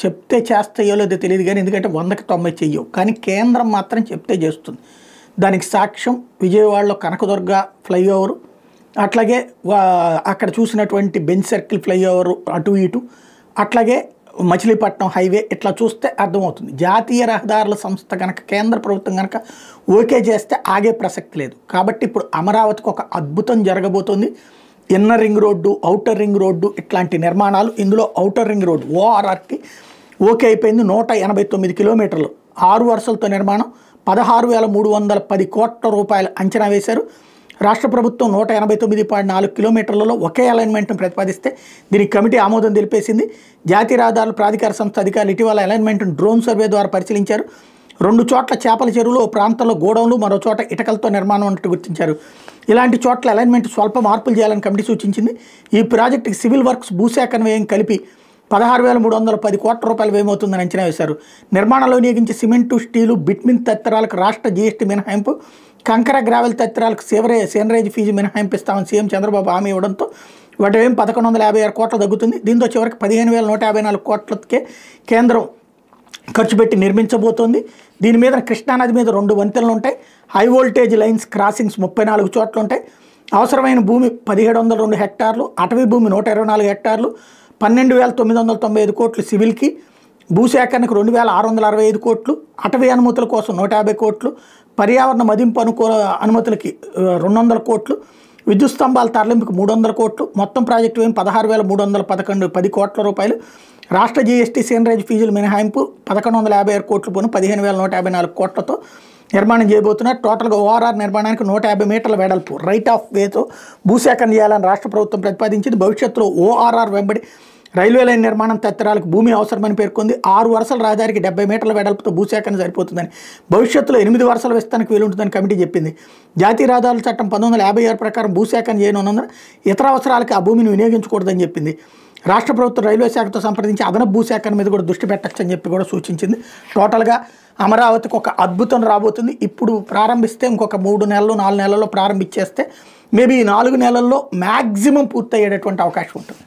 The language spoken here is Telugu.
చెప్తే చేస్తాయో లేదో తెలియదు కానీ ఎందుకంటే 100కి 90 చెయ్యవు కానీ కేంద్రం మాత్రం చెప్తే చేస్తుంది. దానికి సాక్ష్యం విజయవాడలో కనకదుర్గ ఫ్లైఓవరు, అట్లాగే అక్కడ చూసినటువంటి బెంచ్ సర్కిల్ ఫ్లైఓవర్ అటు ఇటు, అట్లాగే మచిలీపట్నం హైవే. ఇట్లా చూస్తే అర్థమవుతుంది. జాతీయ రహదారుల సంస్థ కనుక కేంద్ర ప్రభుత్వం కనుక ఓకే చేస్తే ఆగే ప్రసక్తి లేదు. కాబట్టి ఇప్పుడు అమరావతికి ఒక అద్భుతం జరగబోతుంది. Inner ring road, outer ring road ఇట్లాంటి నిర్మాణాలు. ఇందులో ఔటర్ రింగ్ రోడ్డు ఓఆర్ఆర్కి ఓకే అయిపోయింది. 189 కిలోమీటర్లు 6 వరుసలతో నిర్మాణం 16,310 కోట్ల రూపాయలు అంచనా వేశారు. రాష్ట్ర ప్రభుత్వం 189.4 కిలోమీటర్లలో ఒకే అలైన్మెంట్ను ప్రతిపాదిస్తే దీనికి కమిటీ ఆమోదం తెలిపేసింది. జాతీయ రహదారుల ప్రాధికార సంస్థ అధికారులు ఇటీవల అలైన్మెంట్ను డ్రోన్ సర్వే ద్వారా పరిశీలించారు. 2 చోట్ల చేపల చెరువులు, ఓ ప్రాంతంలో గోడౌన్లు, మరో చోట ఇటకలతో నిర్మాణం ఉన్నట్టు గుర్తించారు. ఇలాంటి చోట్ల అలైన్మెంట్ స్వల్ప మార్పులు చేయాలని కమిటీ సూచించింది. ఈ ప్రాజెక్టుకి సివిల్ వర్క్స్, భూసేకరణ వ్యయం కలిపి 16,310 కోట్ల రూపాయలు వ్యయమవుతుందని అంచనా వేశారు. నిర్మాణంలో వినియోగించే సిమెంటు, స్టీలు, బిట్మిన్ తదితరాలకు రాష్ట్ర జీఎస్టీ మినహాయింపు, కంకర గ్రావెల్ తదితరాలకు సేనరేజ్ ఫీజు మినహాయింపు ఇస్తామని సీఎం చంద్రబాబు హామీ ఇవ్వడంతో వాటి వ్యయం 1156 కోట్లు తగ్గుతుంది. దీంతో చివరికి 15,154 కోట్లకే కేంద్రం ఖర్చు పెట్టి నిర్మించబోతోంది. దీని మీద కృష్ణానది మీద 2 వంతెనలు ఉంటాయి. హై వోల్టేజ్ లైన్స్ క్రాసింగ్స్ 34 చోట్ల ఉంటాయి. అవసరమైన భూమి 1702 హెక్టార్లు, అటవీ భూమి 124 హెక్టార్లు, 12,995 కోట్లు సివిల్కి, భూసేకరణకు 2,665 కోట్లు, అటవీ అనుమతుల కోసం 150 కోట్లు, పర్యావరణ మదింపు అనుమతులకి 200 కోట్లు, విద్యుత్ స్తంభాల తరలింపుకు 300 కోట్లు, మొత్తం ప్రాజెక్టు వ్యయం 16,310 కోట్ల రూపాయలు. రాష్ట్ర జీఎస్టీ సేనరేజ్ ఫీజులు మినహాయింపు 1156 కోట్లు పోను 15,154 కోట్లతో నిర్మాణం చేయబోతున్నారు. టోటల్గా ఓఆర్ఆర్ నిర్మాణానికి 150 మీటర్ల వెడల్పు రైట్ ఆఫ్ వేతో భూసేకరణ చేయాలని రాష్ట్ర ప్రభుత్వం ప్రతిపాదించింది. భవిష్యత్తులో ఓఆర్ఆర్ వెంబడి రైల్వే లైన్ నిర్మాణం తదితరాలకు భూమి అవసరమని పేర్కొంది. 6 వరుసల రహదారికి 70 మీటర్ల వెడల్పుతో భూసేకరణ సరిపోతుందని, భవిష్యత్తులో 8 వరుసల విస్తరణకు వీలుంటుందని కమిటీ చెప్పింది. జాతీయ రహదారుల చట్టం 1956 ప్రకారం భూసేకరణ చేయనున్నందున ఇతర అవసరాలకు ఆ భూమిని వినియోగించకూడదని చెప్పింది. రాష్ట్ర ప్రభుత్వం రైల్వే శాఖతో సంప్రదించి అదనపు భూసేకరణ మీద కూడా దృష్టి పెట్టచ్చని చెప్పి కూడా సూచించింది. టోటల్గా అమరావతికి ఒక అద్భుతం రాబోతుంది. ఇప్పుడు ప్రారంభిస్తే ఇంకొక 3 నెలలు 4 నెలల్లో ప్రారంభించేస్తే మేబీ ఈ 4 నెలల్లో మ్యాక్సిమం పూర్తయ్యేటటువంటి అవకాశం ఉంటుంది.